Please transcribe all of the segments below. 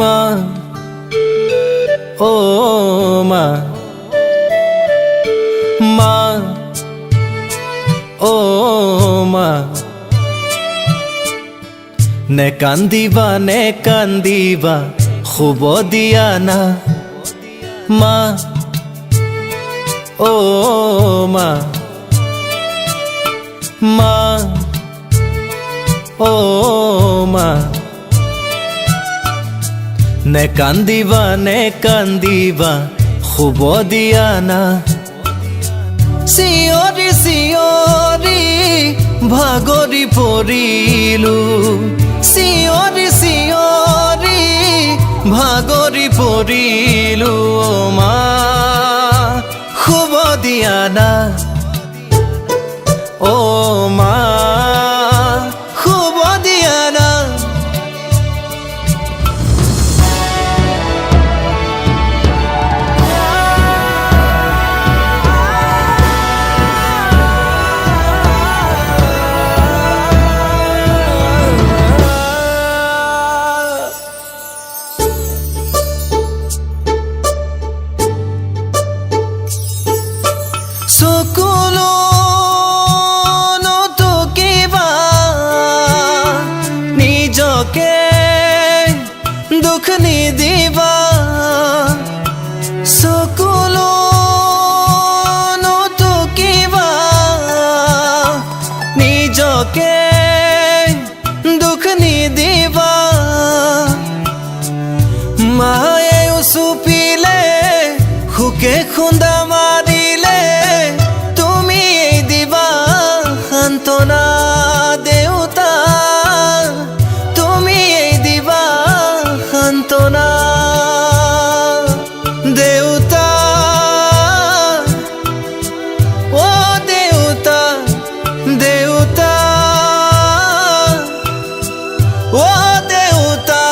মা ও মা মা ও মা নে কান্দিবা শুব দিয়া না মা ও মা মা ও মা নে কান্দিবা শুব দিয়া না চিঞৰি চিঞৰি ভাগৰি পৰিলো চিঞৰি চিঞৰি ভাগৰি পৰিলো মা শুব দিয়া না অ মা শুব দিয়া না চকুলো নটকিবা নিজকে দুখ নিদিবা চকুলো নটকিবা নিজকে দুখ নিদিবা মায়ে উচুপিলে সুকে খুন্দা মাৰিলে সান্তনা দেউতা তুমি এই দিবা সান্তনা দেউতা ও দেউতা দেউতা ও দেউতা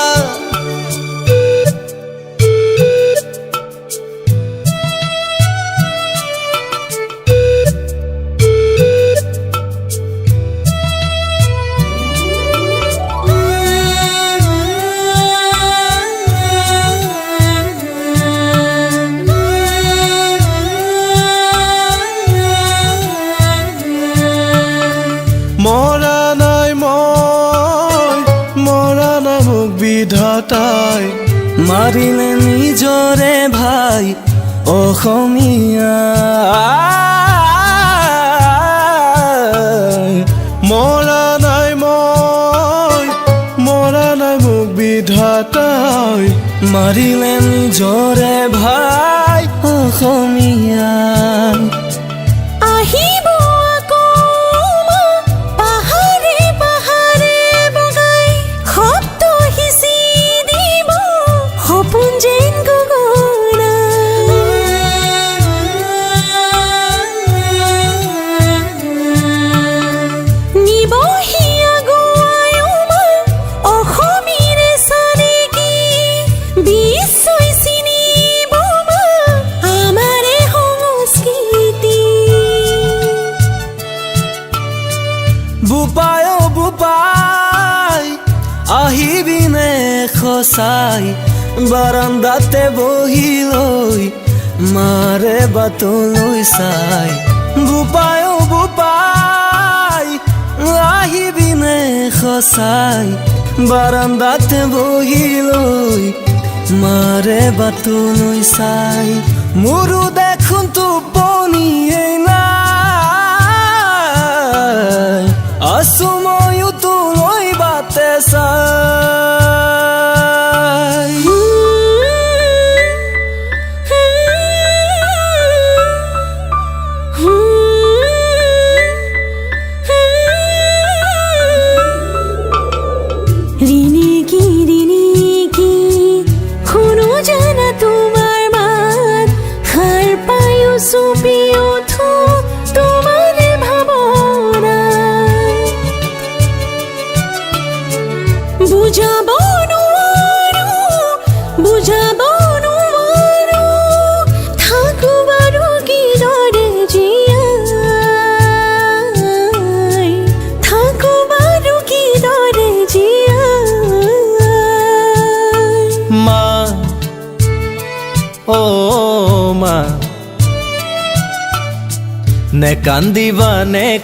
মৰা নাই মই মৰা নাই মোক বিধাতাই মাৰিলে নিজৰে ভাই অসমীয়া মৰা নাই মই মৰা নাই মোক বিধাতাই মাৰিলে নিজৰে ভাই অসমীয়া বুপাই ও বুপাই আহিবিনে খচাই বাৰান্দাতে বহি লৈ মাৰে বাটলৈ চাই বুপাই ও বুপাই আহিবিনে খচাই বাৰান্দাতে বহি লৈ মাৰে বাটলৈ চাই মোৰো দেখোন টোপনিয়েই নাই আছো ময়ো তোলৈ বাটে চাই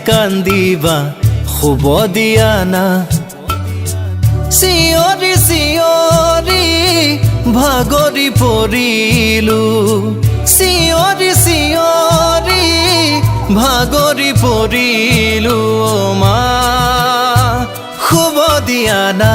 কান্দিবা শুব দিয়া না চিঞৰি চিঞৰি ভাগৰি পৰিলো চিঞৰি চিঞৰি ভাগৰি পৰিলো মা শুব দিয়া না